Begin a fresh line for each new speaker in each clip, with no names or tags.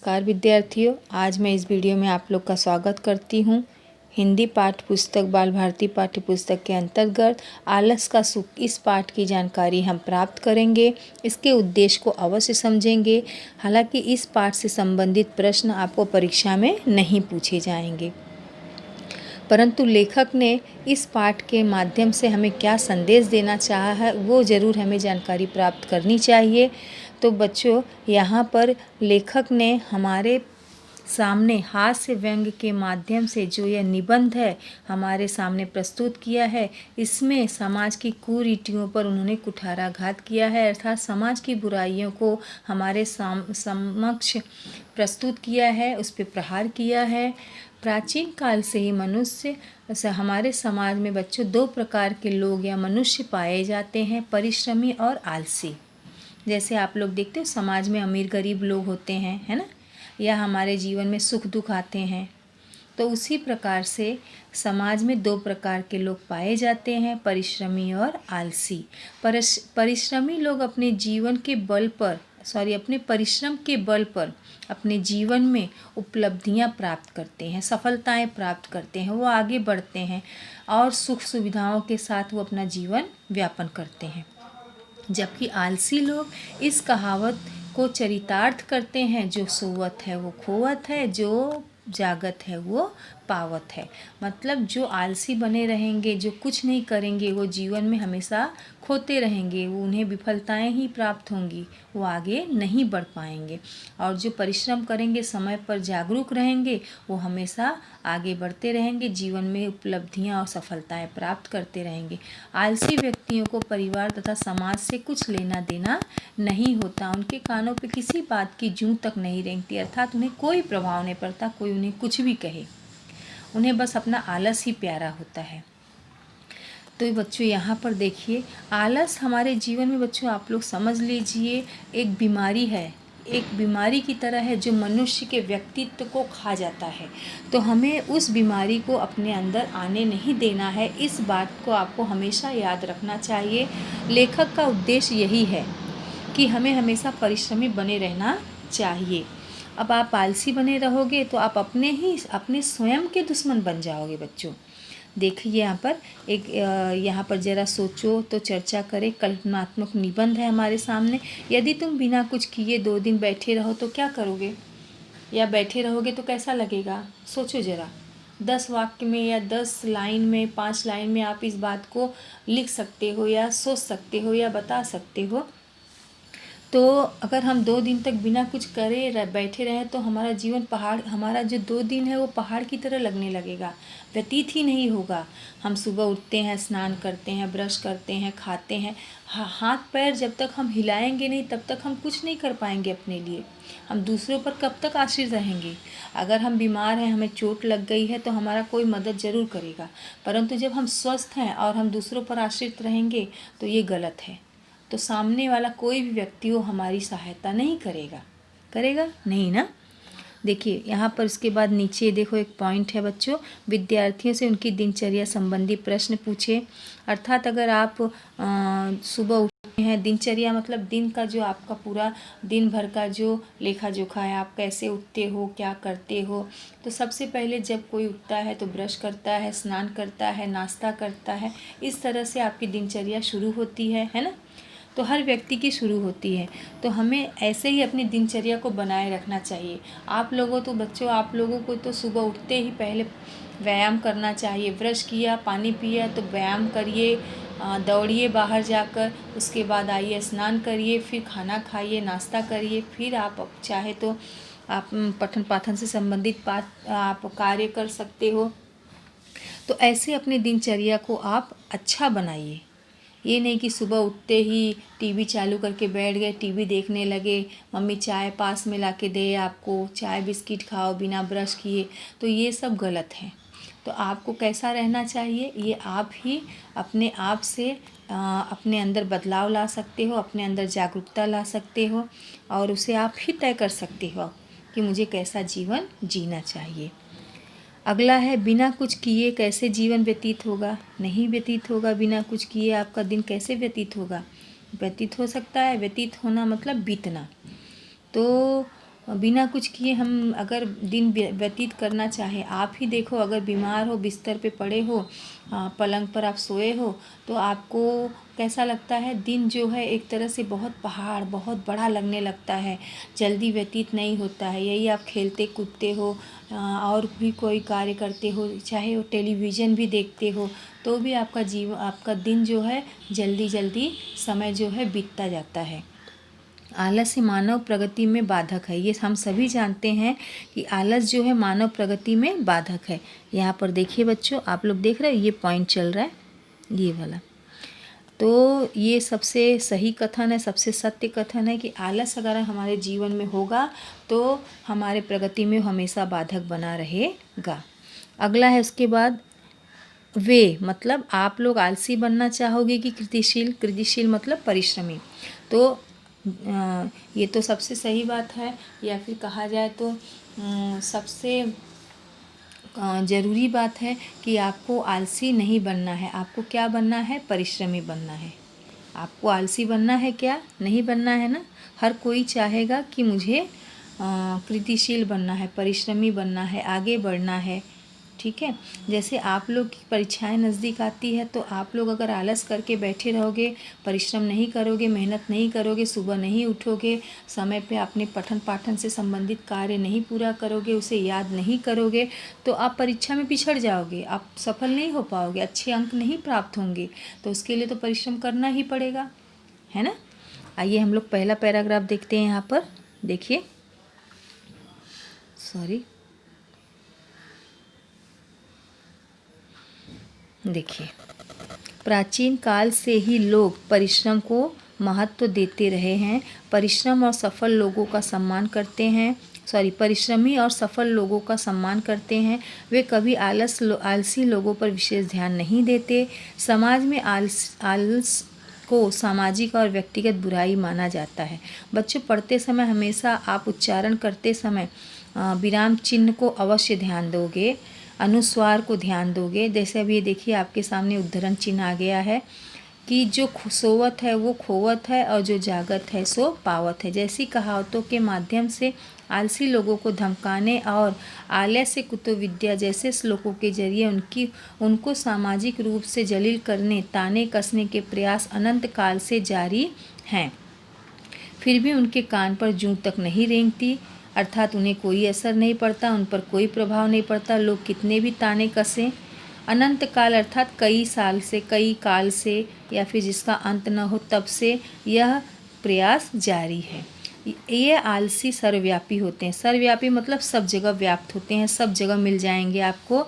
नमस्कार विद्यार्थियों, आज मैं इस वीडियो में आप लोग का स्वागत करती हूँ। हिंदी पाठ्य पुस्तक बाल भारती पाठ्य पुस्तक के अंतर्गत आलस का सुख इस पाठ की जानकारी हम प्राप्त करेंगे। इसके उद्देश्य को अवश्य समझेंगे। हालांकि इस पाठ से संबंधित प्रश्न आपको परीक्षा में नहीं पूछे जाएंगे, परंतु लेखक ने इस पाठ के माध्यम से हमें क्या संदेश देना चाहा है वो ज़रूर हमें जानकारी प्राप्त करनी चाहिए। तो बच्चों, यहाँ पर लेखक ने हमारे सामने हास्य व्यंग के माध्यम से जो यह निबंध है हमारे सामने प्रस्तुत किया है, इसमें समाज की कुरीतियों पर उन्होंने कुठाराघात किया है, अर्थात समाज की बुराइयों को हमारे समक्ष प्रस्तुत किया है, उस पर प्रहार किया है। प्राचीन काल से ही मनुष्य हमारे समाज में बच्चों दो प्रकार के लोग या मनुष्य पाए जाते हैं, परिश्रमी और आलसी। जैसे आप लोग देखते हो समाज में अमीर गरीब लोग होते हैं, है ना, या हमारे जीवन में सुख दुख आते हैं, तो उसी प्रकार से समाज में दो प्रकार के लोग पाए जाते हैं, परिश्रमी और आलसी। परिश्रमी लोग अपने जीवन के बल पर अपने परिश्रम के बल पर अपने जीवन में उपलब्धियां प्राप्त करते हैं, सफलताएं प्राप्त करते हैं, वो आगे बढ़ते हैं और सुख सुविधाओं के साथ वो अपना जीवन व्यापन करते हैं। जबकि आलसी लोग इस कहावत को चरितार्थ करते हैं, जो सोवत है वो खोवत है, जो जागत है वो पावत है। मतलब जो आलसी बने रहेंगे, जो कुछ नहीं करेंगे, वो जीवन में हमेशा खोते रहेंगे, वो उन्हें विफलताएं ही प्राप्त होंगी, वो आगे नहीं बढ़ पाएंगे। और जो परिश्रम करेंगे, समय पर जागरूक रहेंगे, वो हमेशा आगे बढ़ते रहेंगे, जीवन में उपलब्धियां और सफलताएं प्राप्त करते रहेंगे। आलसी व्यक्तियों को परिवार तथा समाज से कुछ लेना देना नहीं होता, उनके कानों पे किसी बात की जूं तक नहीं रेंगती, अर्थात उन्हें कोई प्रभाव नहीं पड़ता, कोई उन्हें कुछ भी कहे, उन्हें बस अपना आलस ही प्यारा होता है। तो बच्चों यहाँ पर देखिए, आलस हमारे जीवन में बच्चों आप लोग समझ लीजिए एक बीमारी है, एक बीमारी की तरह है जो मनुष्य के व्यक्तित्व को खा जाता है। तो हमें उस बीमारी को अपने अंदर आने नहीं देना है, इस बात को आपको हमेशा याद रखना चाहिए। लेखक का उद्देश्य यही है कि हमें हमेशा परिश्रमी बने रहना चाहिए। अब आप आलसी बने रहोगे तो आप अपने स्वयं के दुश्मन बन जाओगे बच्चों। देखिए यहाँ पर जरा सोचो तो चर्चा करें। कल्पनात्मक निबंध है हमारे सामने। यदि तुम बिना कुछ किए 2 दिन बैठे रहो तो क्या करोगे, या बैठे रहोगे तो कैसा लगेगा, सोचो जरा। 10 वाक्य में या 10 लाइन में, 5 लाइन में आप इस बात को लिख सकते हो या सोच सकते हो या बता सकते हो। तो अगर हम 2 दिन तक बिना कुछ करे बैठे रहें तो हमारा जीवन हमारा जो 2 दिन है वो पहाड़ की तरह लगने लगेगा, व्यतीत ही नहीं होगा। हम सुबह उठते हैं, स्नान करते हैं, ब्रश करते हैं, खाते हैं, हाथ पैर जब तक हम हिलाएंगे नहीं तब तक हम कुछ नहीं कर पाएंगे अपने लिए। हम दूसरों पर कब तक आश्रित रहेंगे। अगर हम बीमार हैं, हमें चोट लग गई है तो हमारा कोई मदद ज़रूर करेगा, परंतु जब हम स्वस्थ हैं और हम दूसरों पर आश्रित रहेंगे तो ये गलत है। तो सामने वाला कोई भी व्यक्ति हो हमारी सहायता नहीं करेगा नहीं ना। देखिए यहाँ पर उसके बाद नीचे देखो एक पॉइंट है बच्चों, विद्यार्थियों से उनकी दिनचर्या संबंधी प्रश्न पूछे। अर्थात अगर आप सुबह उठते हैं, दिनचर्या मतलब दिन का जो आपका पूरा दिन भर का जो लेखा जोखा है, आप कैसे उठते हो, क्या करते हो। तो सबसे पहले जब कोई उठता है तो ब्रश करता है, स्नान करता है, नाश्ता करता है, इस तरह से आपकी दिनचर्या शुरू होती है ना। तो हर व्यक्ति की शुरू होती है, तो हमें ऐसे ही अपनी दिनचर्या को बनाए रखना चाहिए। आप लोगों को तो सुबह उठते ही पहले व्यायाम करना चाहिए। ब्रश किया, पानी पिया तो व्यायाम करिए, दौड़िए बाहर जाकर, उसके बाद आइए स्नान करिए, फिर खाना खाइए, नाश्ता करिए, फिर आप चाहे तो आप पठन पाठन से संबंधित आप कार्य कर सकते हो। तो ऐसे अपनी दिनचर्या को आप अच्छा बनाइए। ये नहीं कि सुबह उठते ही टीवी चालू करके बैठ गए, टीवी देखने लगे, मम्मी चाय पास में ला के दे आपको, चाय बिस्किट खाओ बिना ब्रश किए, तो ये सब गलत है। तो आपको कैसा रहना चाहिए, ये आप ही अपने आप से अपने अंदर बदलाव ला सकते हो, अपने अंदर जागरूकता ला सकते हो, और उसे आप ही तय कर सकते हो कि मुझे कैसा जीवन जीना चाहिए। अगला है, बिना कुछ किए कैसे जीवन व्यतीत होगा। नहीं व्यतीत होगा, बिना कुछ किए आपका दिन कैसे व्यतीत होगा। व्यतीत हो सकता है, व्यतीत होना मतलब बीतना। तो बिना कुछ किए हम अगर दिन व्यतीत करना चाहें, आप ही देखो अगर बीमार हो, बिस्तर पे पड़े हो, पलंग पर आप सोए हो, तो आपको कैसा लगता है? दिन जो है एक तरह से बहुत पहाड़, बहुत बड़ा लगने लगता है, जल्दी व्यतीत नहीं होता है। यही आप खेलते कूदते हो और भी कोई कार्य करते हो, चाहे वो टेलीविज़न भी देखते हो, तो भी आपका दिन जो है जल्दी जल्दी समय जो है बीतता जाता है। आलस्य मानव प्रगति में बाधक है, ये हम सभी जानते हैं कि आलस जो है मानव प्रगति में बाधक है। यहाँ पर देखिए बच्चों, आप लोग देख रहे हो ये पॉइंट चल रहा है, ये वाला। तो ये सबसे सही कथन है, सबसे सत्य कथन है कि आलस अगर हमारे जीवन में होगा तो हमारे प्रगति में हमेशा बाधक बना रहेगा। अगला है उसके बाद वे, मतलब आप लोग आलसी बनना चाहोगे कि कृतिशील? कृतिशील मतलब परिश्रमी। तो ये तो सबसे सही बात है, या फिर कहा जाए तो सबसे ज़रूरी बात है कि आपको आलसी नहीं बनना है। आपको क्या बनना है? परिश्रमी बनना है। आपको आलसी बनना है क्या? नहीं बनना है ना। हर कोई चाहेगा कि मुझे कृतिशील बनना है, परिश्रमी बनना है, आगे बढ़ना है। ठीक है, जैसे आप लोग की परीक्षाएं नज़दीक आती है, तो आप लोग अगर आलस करके बैठे रहोगे, परिश्रम नहीं करोगे, मेहनत नहीं करोगे, सुबह नहीं उठोगे, समय पे अपने पठन पाठन से संबंधित कार्य नहीं पूरा करोगे, उसे याद नहीं करोगे, तो आप परीक्षा में पिछड़ जाओगे, आप सफल नहीं हो पाओगे, अच्छे अंक नहीं प्राप्त होंगे। तो उसके लिए तो परिश्रम करना ही पड़ेगा, है ना। आइए हम लोग पहला पैराग्राफ देखते हैं। यहाँ पर देखिए, देखिए, प्राचीन काल से ही लोग परिश्रम को महत्व देते रहे हैं। परिश्रम और सफल लोगों का सम्मान करते हैं। परिश्रमी और सफल लोगों का सम्मान करते हैं। वे कभी आलसी लोगों पर विशेष ध्यान नहीं देते। समाज में आलस को सामाजिक और व्यक्तिगत बुराई माना जाता है। बच्चों, पढ़ते समय हमेशा आप उच्चारण करते समय विराम चिन्ह को अवश्य ध्यान दोगे, अनुस्वार को ध्यान दोगे। जैसे अभी ये देखिए आपके सामने उद्धरण चिन्ह आ गया है कि जो सोवत है वो खोवत है और जो जागत है सो पावत है। जैसी कहावतों के माध्यम से आलसी लोगों को धमकाने और आलस्य कुतुविद्या जैसे श्लोकों के जरिए उनको सामाजिक रूप से जलील करने, ताने कसने के प्रयास अनंत काल से जारी हैं। फिर भी उनके कान पर जूं तक नहीं रेंगती, अर्थात उन्हें कोई असर नहीं पड़ता, उन पर कोई प्रभाव नहीं पड़ता। लोग कितने भी ताने कसें, अनंत काल अर्थात कई साल से, कई काल से, या फिर जिसका अंत न हो तब से यह प्रयास जारी है। ये आलसी सर्वव्यापी होते हैं। सर्वव्यापी मतलब सब जगह व्याप्त होते हैं, सब जगह मिल जाएंगे आपको।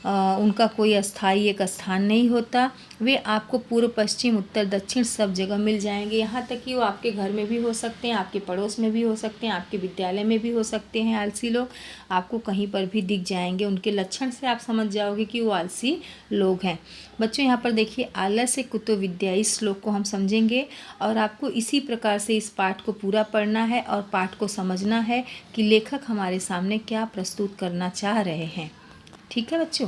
उनका कोई अस्थायी एक स्थान नहीं होता। वे आपको पूर्व पश्चिम उत्तर दक्षिण सब जगह मिल जाएंगे। यहाँ तक कि वो आपके घर में भी हो सकते हैं, आपके पड़ोस में भी हो सकते हैं, आपके विद्यालय में भी हो सकते हैं। आलसी लोग आपको कहीं पर भी दिख जाएंगे। उनके लक्षण से आप समझ जाओगे कि वो आलसी लोग हैं। बच्चों, यहाँ पर देखिए, आलस्य कुतुविद्या, इस श्लोक को हम समझेंगे और आपको इसी प्रकार से इस पाठ को पूरा पढ़ना है और पाठ को समझना है कि लेखक हमारे सामने क्या प्रस्तुत करना चाह रहे हैं। ठीक है बच्चों,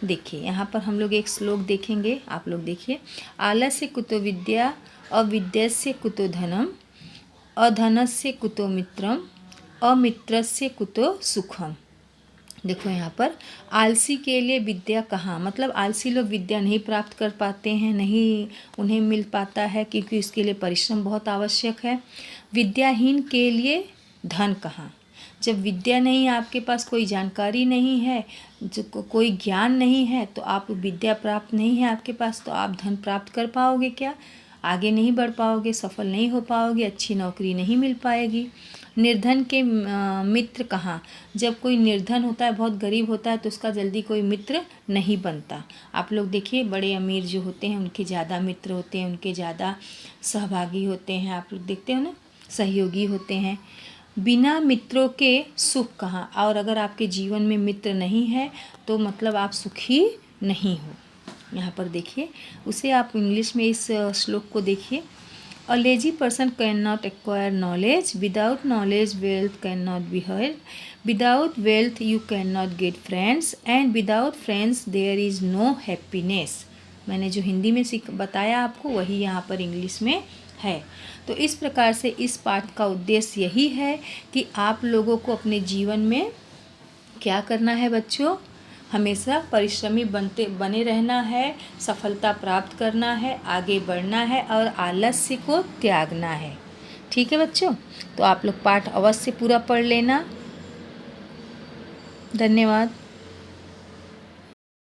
देखिए यहाँ पर हम लोग एक श्लोक देखेंगे। आप लोग देखिए, आलस्य कुतो विद्या, अविद्यस्य कुतो धनम, अधनस्य कुतो मित्रम, अमित्रस्य कुतो सुखम। देखो यहाँ पर आलसी के लिए विद्या कहाँ, मतलब आलसी लोग विद्या नहीं प्राप्त कर पाते हैं, नहीं उन्हें मिल पाता है क्योंकि उसके लिए परिश्रम बहुत आवश्यक है। विद्याहीन के लिए धन कहाँ, जब विद्या नहीं है, आपके पास कोई जानकारी नहीं है, जो कोई ज्ञान नहीं है, तो आप विद्या प्राप्त नहीं है आपके पास, तो आप धन प्राप्त कर पाओगे क्या? आगे नहीं बढ़ पाओगे, सफल नहीं हो पाओगे, अच्छी नौकरी नहीं मिल पाएगी। निर्धन के मित्र कहाँ, जब कोई निर्धन होता है, बहुत गरीब होता है, तो उसका जल्दी कोई मित्र नहीं बनता। आप लोग देखिए, बड़े अमीर जो होते हैं उनके ज़्यादा मित्र होते हैं, उनके ज़्यादा सहभागी होते हैं। आप लोग देखते हो ना, सहयोगी होते हैं। बिना मित्रों के सुख कहाँ, और अगर आपके जीवन में मित्र नहीं है तो मतलब आप सुखी नहीं हो। यहाँ पर देखिए, उसे आप इंग्लिश में इस श्लोक को देखिए। A lazy person cannot acquire knowledge. Without knowledge, wealth cannot be heard. Without wealth, you cannot get friends. And without friends, there is no happiness. मैंने जो हिंदी में बताया आपको, वही यहाँ पर इंग्लिश में है। तो इस प्रकार से इस पाठ का उद्देश्य यही है कि आप लोगों को अपने जीवन में क्या करना है बच्चों, हमेशा परिश्रमी बने रहना है, सफलता प्राप्त करना है, आगे बढ़ना है और आलस्य को त्यागना है। ठीक है बच्चों, तो आप लोग पाठ अवश्य पूरा पढ़ लेना। धन्यवाद।